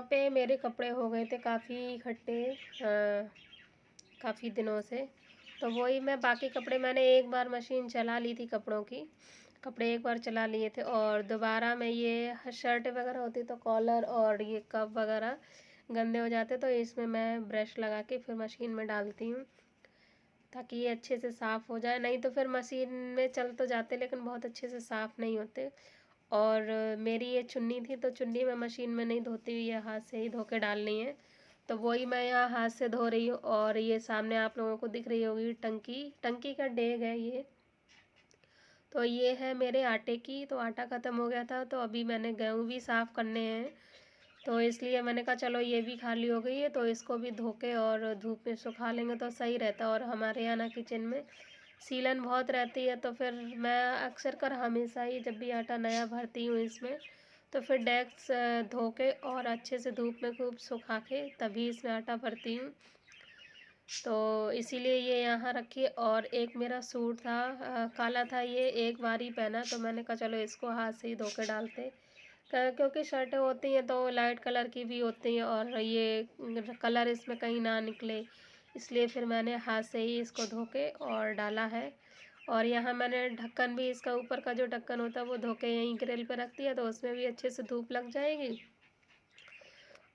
पे मेरे कपड़े हो गए थे काफ़ी इकट्ठे काफ़ी दिनों से। तो वही मैं बाकी कपड़े मैंने एक बार मशीन चला ली थी कपड़ों की, कपड़े एक बार चला लिए थे और दोबारा मैं ये शर्ट वगैरह होती तो कॉलर और ये कप वगैरह गंदे हो जाते तो इसमें मैं ब्रश लगा के फिर मशीन में डालती हूँ ताकि ये अच्छे से साफ़ हो जाए। नहीं तो फिर मशीन में चल तो जाते लेकिन बहुत अच्छे से साफ़ नहीं होते। और मेरी ये चुन्नी थी तो चुन्नी मैं मशीन में नहीं धोती हुई, ये हाथ से ही धो के डालनी है। तो वही मैं यहाँ हाथ से धो रही हूँ। और ये सामने आप लोगों को दिख रही होगी टंकी का डेग है ये। तो ये है मेरे आटे की, तो आटा ख़त्म हो गया था तो अभी मैंने गेहूँ भी साफ़ करने हैं तो इसलिए मैंने कहा चलो ये भी खाली हो गई है तो इसको भी धो के और धूप में सुखा लेंगे तो सही रहता। और हमारे यहाँ ना किचन में सीलन बहुत रहती है तो फिर मैं अक्सर कर हमेशा ही जब भी आटा नया भरती हूँ इसमें तो फिर डेस्क धो के और अच्छे से धूप में खूब सुखा के तभी इसमें आटा भरती हूँ। तो इसीलिए ये यहाँ रखी। और एक मेरा सूट था काला था, ये एक बार ही पहना तो मैंने कहा चलो इसको हाथ से ही धो के डालते क्योंकि शर्टें होती हैं तो लाइट कलर की भी होती हैं और ये कलर इसमें कहीं ना निकले, इसलिए फिर मैंने हाथ से ही इसको धो के और डाला है। और यहाँ मैंने ढक्कन भी इसका ऊपर का जो ढक्कन होता है वो धो के यहीं ग्रिल पे रख दिया तो उसमें भी अच्छे से धूप लग जाएगी।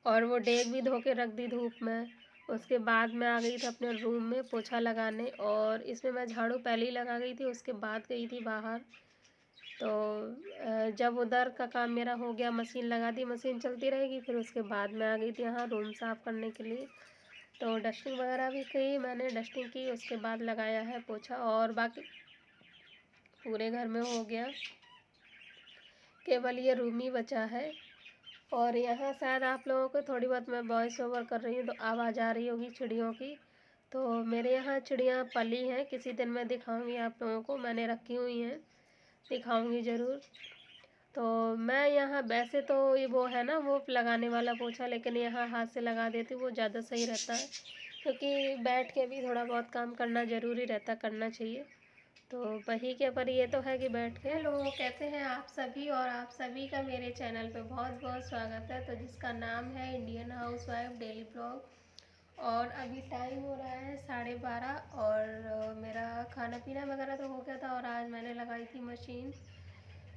और वो डेग भी धो के रख दी धूप में। उसके बाद मैं आ गई थी अपने रूम में पोछा लगाने और इसमें मैं झाड़ू पहले ही लगा गई थी, उसके बाद गई थी बाहर। तो जब उधर का काम मेरा हो गया, मशीन लगा दी, मशीन चलती रहेगी, फिर उसके बाद मैं आ गई थी यहाँ रूम साफ़ करने के लिए। तो डस्टिंग वगैरह भी की मैंने, डस्टिंग की उसके बाद लगाया है पोछा और बाकी पूरे घर में हो गया, केवल ये रूम ही बचा है। और यहाँ शायद आप लोगों को थोड़ी बहुत मैं वॉइस ओवर कर रही हूँ तो आवाज़ आ रही होगी चिड़ियों की। तो मेरे यहाँ चिड़ियाँ पली हैं, किसी दिन मैं दिखाऊंगी आप लोगों को, मैंने रखी हुई हैं, दिखाऊंगी ज़रूर। तो मैं यहाँ वैसे तो ये वो है ना वो लगाने वाला पोछा, लेकिन यहाँ हाथ से लगा देती हूँ वो ज़्यादा सही रहता है क्योंकि बैठ के भी थोड़ा बहुत काम करना ज़रूरी रहता, करना चाहिए। तो वही के पर ये तो है कि बैठ के लोग कहते हैं आप सभी, और आप सभी का मेरे चैनल पे बहुत बहुत स्वागत है, तो जिसका नाम है इंडियन हाउसवाइफ डेली ब्लॉग। और अभी टाइम हो रहा है 12:30 और मेरा खाना पीना वगैरह तो हो गया था और आज मैंने लगाई थी मशीन,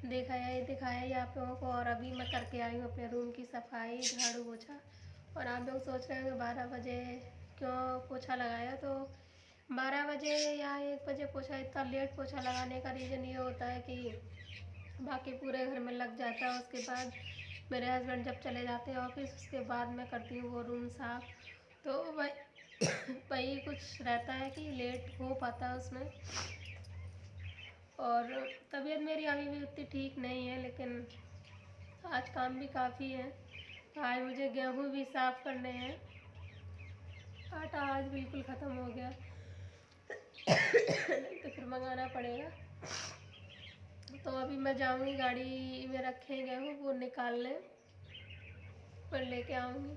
दिखाया ही आप लोगों को। और अभी मैं करके आई हूँ अपने रूम की सफाई, झाड़ू पोछा। और आप लोग सोच रहे होंगे 12 बजे क्यों पोछा लगाया, तो 12 बजे या 1 बजे पोछा, इतना लेट पोछा लगाने का रीज़न ये होता है कि बाकी पूरे घर में लग जाता है। उसके बाद मेरे हस्बैंड जब चले जाते हैं ऑफिस उसके बाद मैं करती हूँ वो रूम साफ़, तो वही कुछ रहता है कि लेट हो पाता है उसमें। और तबीयत मेरी अभी भी उतनी ठीक नहीं है लेकिन आज काम भी काफ़ी है। आज मुझे गेहूँ भी साफ़ करने हैं, आटा आज बिल्कुल ख़त्म हो गया तो फिर मंगाना पड़ेगा। तो अभी मैं जाऊंगी, गाड़ी में रखे गेहूँ वो निकालने, फिर लेके आऊँगी,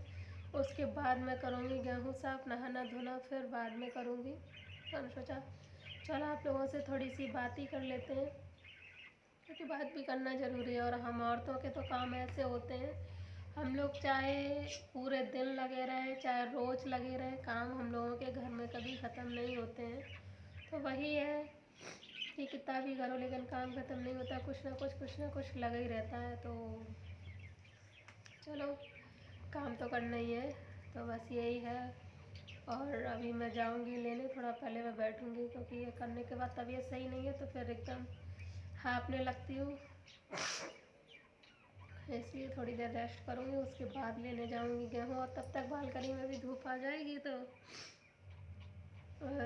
उसके बाद मैं करूँगी गेहूँ साफ़, नहाना धोना फिर बाद में करूँगी। मैंने सोचा चलो आप लोगों से थोड़ी सी बात ही कर लेते हैं क्योंकि बात भी करना ज़रूरी है। और हम औरतों के तो काम ऐसे होते हैं, हम लोग चाहे पूरे दिन लगे रहें चाहे रोज़ लगे रहें, काम हम लोगों के घर में कभी ख़त्म नहीं होते हैं। तो वही है कि कितना भी करो लेकिन काम ख़त्म नहीं होता, कुछ ना कुछ लगा ही रहता है। तो चलो काम तो करना ही है, तो बस यही है। और अभी मैं जाऊंगी लेने, थोड़ा पहले मैं बैठूंगी क्योंकि ये करने के बाद तबीयत सही नहीं है तो फिर एकदम हाँफने लगती हूँ, इसलिए थोड़ी देर रेस्ट करूँगी, उसके बाद लेने जाऊँगी गेहूँ। और तब तक बालकनी में भी धूप आ जाएगी तो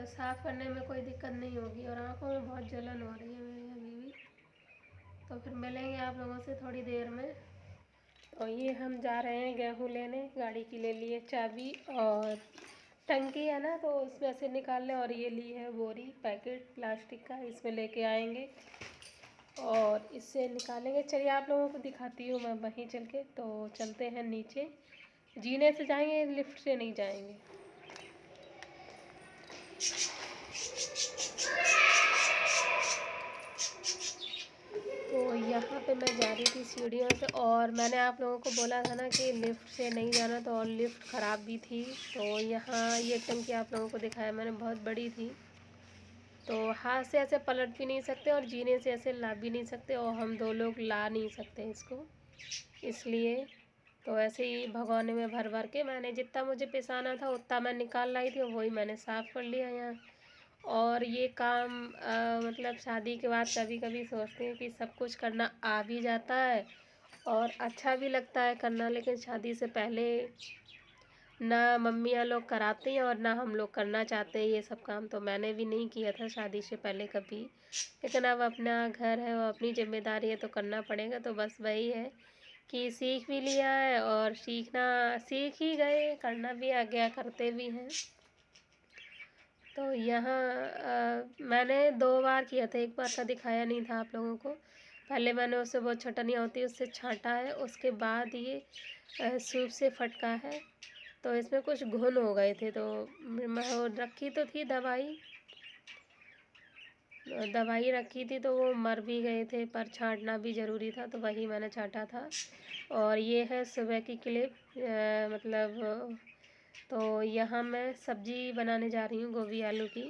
साफ़ करने में कोई दिक्कत नहीं होगी। और आँखों में बहुत जलन हो रही है मेरी अभी भी। तो फिर मिलेंगे आप लोगों से थोड़ी देर में। और ये हम जा रहे हैं गेहूँ लेने, गाड़ी की ले लिए चाबी और टंकी है ना तो उसमें से निकालने, और ये ली है बोरी पैकेट प्लास्टिक का, इसमें लेके आएंगे और इससे निकालेंगे। चलिए आप लोगों को दिखाती हूँ मैं वहीं चल के। तो चलते हैं नीचे, जीने से जाएंगे लिफ्ट से नहीं जाएंगे। तो यहाँ पे पे मैं जा रही थी सीढ़ियों से, और मैंने आप लोगों को बोला था ना कि लिफ्ट से नहीं जाना, तो और लिफ्ट ख़राब भी थी। तो यहाँ ये टंकी आप लोगों को दिखाया मैंने, बहुत बड़ी थी, तो हाथ से ऐसे पलट भी नहीं सकते और जीने से ऐसे ला भी नहीं सकते, और हम 2 लोग ला नहीं सकते इसको, इसलिए तो ऐसे ही भगोने में भर भर के मैंने जितना मुझे पिसाना था उतना मैं निकाल लाई थी, और वही मैंने साफ़ कर लिया यहाँ। और ये काम मतलब शादी के बाद कभी कभी सोचते हैं कि सब कुछ करना आ भी जाता है और अच्छा भी लगता है करना, लेकिन शादी से पहले ना मम्मियाँ लोग कराती हैं और ना हम लोग करना चाहते हैं ये सब काम। तो मैंने भी नहीं किया था शादी से पहले कभी, लेकिन अब अपना घर है और अपनी जिम्मेदारी है तो करना पड़ेगा। तो बस वही है कि सीख भी लिया है और सीख ही गए, करना भी आ गया, करते भी हैं। तो यहाँ मैंने 2 बार किया था, एक बार का दिखाया नहीं था आप लोगों को। पहले मैंने उससे वो छटनियाँ होती है उससे छाँटा है, उसके बाद ये सूप से फटका है। तो इसमें कुछ घुन हो गए थे, तो मैं वो रखी तो थी दवाई रखी थी, तो वो मर भी गए थे, पर छांटना भी ज़रूरी था, तो वही मैंने छांटा था। और ये है सुबह की क्लिप, मतलब तो यहाँ मैं सब्ज़ी बनाने जा रही हूँ गोभी आलू की।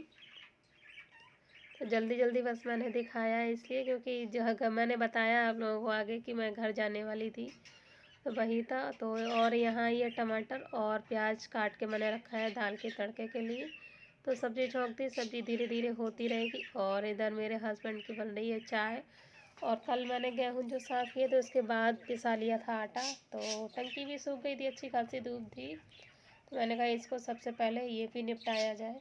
तो जल्दी जल्दी बस मैंने दिखाया है इसलिए क्योंकि जो मैंने बताया आप लोगों को आगे कि मैं घर जाने वाली थी, तो वही था। तो और यहाँ ये टमाटर और प्याज काट के मैंने रखा है दाल के तड़के के लिए। तो सब्ज़ी छोंकती सब्ज़ी धीरे धीरे होती रहेगी। और इधर मेरे हस्बैंड की बन रही है चाय। और कल मैंने गेहूँ जो साफ़ किए थे उसके बाद पिसा लिया था आटा, तो टंकी भी सूख गई थी, अच्छी खासी धूप थी, तो मैंने कहा इसको सबसे पहले ये भी निपटाया जाए।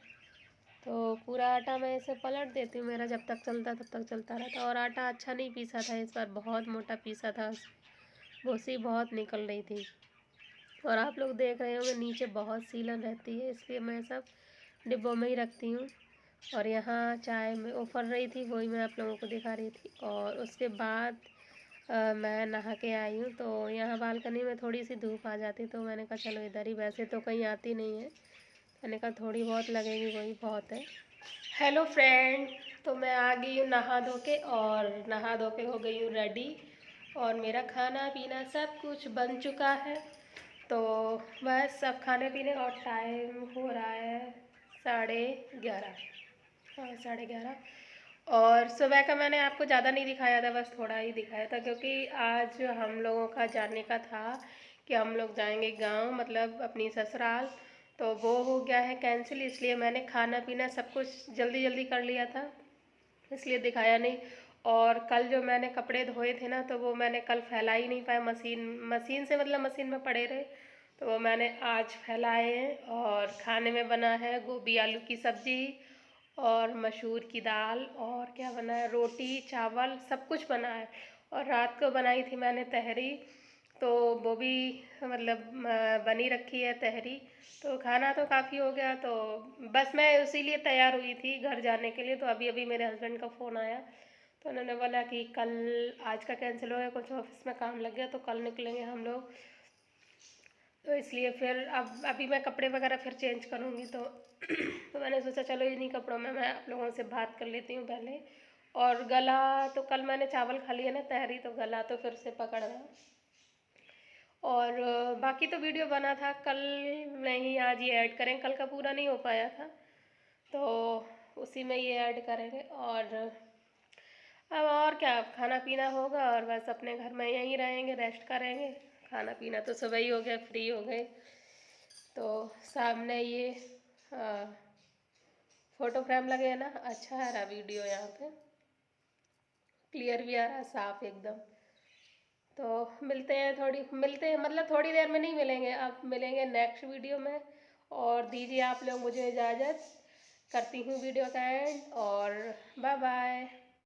तो पूरा आटा मैं इसे पलट देती हूँ, मेरा जब तक चलता तब तक चलता रहता। और आटा अच्छा नहीं पीसा था इस बार, बहुत मोटा पीसा था, भूसी बहुत निकल रही थी। और आप लोग देख रहे होंगे नीचे बहुत सीलन रहती है, इसलिए मैं सब डिब्बों में ही रखती हूँ। और यहाँ चाय में उफर रही थी, वही मैं आप लोगों को दिखा रही थी। और उसके बाद मैं नहा के आई हूँ, तो यहाँ बालकनी में थोड़ी सी धूप आ जाती, तो मैंने कहा चलो इधर ही, वैसे तो कहीं आती नहीं है, मैंने कहा थोड़ी बहुत लगेगी वही बहुत है। हेलो फ्रेंड, तो मैं आ गई हूँ नहा धो के, और नहा धो के हो गई हूँ रेडी, और मेरा खाना पीना सब कुछ बन चुका है। तो बस सब खाने पीने, और टाइम हो रहा है 11:30, हाँ 11:30। और सुबह का मैंने आपको ज़्यादा नहीं दिखाया था, बस थोड़ा ही दिखाया था, क्योंकि आज हम लोगों का जाने का था कि हम लोग जाएंगे गांव, मतलब अपनी ससुराल, तो वो हो गया है कैंसिल, इसलिए मैंने खाना पीना सब कुछ जल्दी जल्दी कर लिया था, इसलिए दिखाया नहीं। और कल जो मैंने कपड़े धोए थे ना, तो वो मैंने कल फैला ही नहीं पाया, मशीन से, मतलब मशीन में पड़े रहे, तो वो मैंने आज फैलाए हैं। और खाने में बना है गोभी आलू की सब्ज़ी और मसूर की दाल, और क्या बना है, रोटी चावल सब कुछ बना है। और रात को बनाई थी मैंने तहरी, तो वो भी मतलब बनी रखी है तहरी। तो खाना तो काफ़ी हो गया, तो बस मैं इसीलिए तैयार हुई थी घर जाने के लिए। तो अभी अभी मेरे हस्बैंड का फ़ोन आया, तो उन्होंने बोला कि कल आज का कैंसिल हो गया, कुछ ऑफिस में काम लग गया, तो कल निकलेंगे हम लोग। तो इसलिए फिर अब अभी मैं कपड़े वगैरह फिर चेंज करूँगी, तो तो मैंने सोचा चलो इन्हीं कपड़ों में मैं आप लोगों से बात कर लेती हूँ पहले। और गला तो कल मैंने चावल खा लिया ना तहरी, तो गला तो फिर से पकड़ रहा। और बाकी तो वीडियो बना था कल, नहीं आज ये ऐड करें, कल का पूरा नहीं हो पाया था, तो उसी में ये ऐड करेंगे। और अब और क्या, खाना पीना होगा और बस अपने घर में यहीं रहेंगे, रेस्ट करेंगे। खाना पीना तो सुबह ही हो गया, फ्री हो गए। तो सामने ये फ़ोटो फ्रेम लगे है ना, अच्छा आ रहा वीडियो, यहाँ पे क्लियर भी आ रहा, साफ एकदम। तो मिलते हैं मतलब थोड़ी देर में नहीं मिलेंगे, अब मिलेंगे नेक्स्ट वीडियो में। और दीजिए आप लोग मुझे इजाज़त, करती हूँ वीडियो का एंड, और बाय बाय।